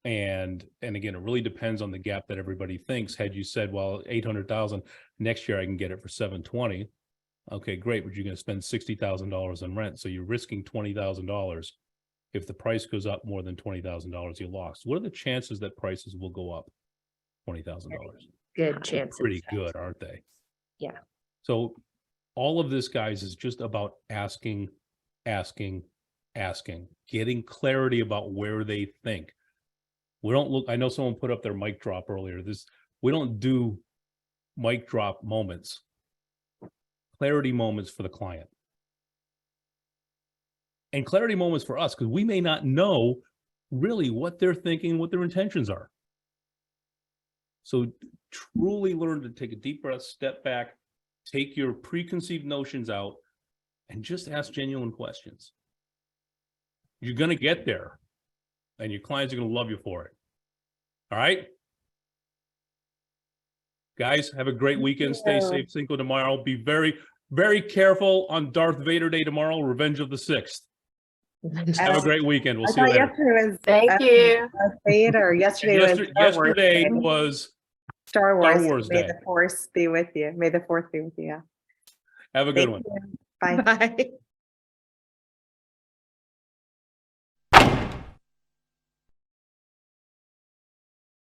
And again, it really depends on the gap that everybody thinks. Had you said, well, 800,000 next year, I can get it for 720. Okay, great. But you're going to spend $60,000 on rent. So you're risking $20,000. If the price goes up more than $20,000, you lost. What are the chances that prices will go up $20,000? Good chances. Pretty good, aren't they? Yeah. So all of this, guys, is just about asking, getting clarity about where they think. We don't look, I know someone put up their mic drop earlier. We don't do mic drop moments, clarity moments for the client. And clarity moments for us, because we may not know really what they're thinking, what their intentions are. So truly learn to take a deep breath, step back, take your preconceived notions out, and just ask genuine questions. You're going to get there, and your clients are going to love you for it. All right? Guys, have a great weekend. Stay safe. Cinco de Mayo. Be very, very careful on Darth Vader Day tomorrow, Revenge of the 6th. Have a great weekend. We'll I see you thought later. yesterday was Thank you. Vader. Yesterday was Yesterday Day. was Star Wars. Wars May Day. the Force be with you. May the Fourth be with you. Yeah. have a good Thank one. you. Bye. Bye.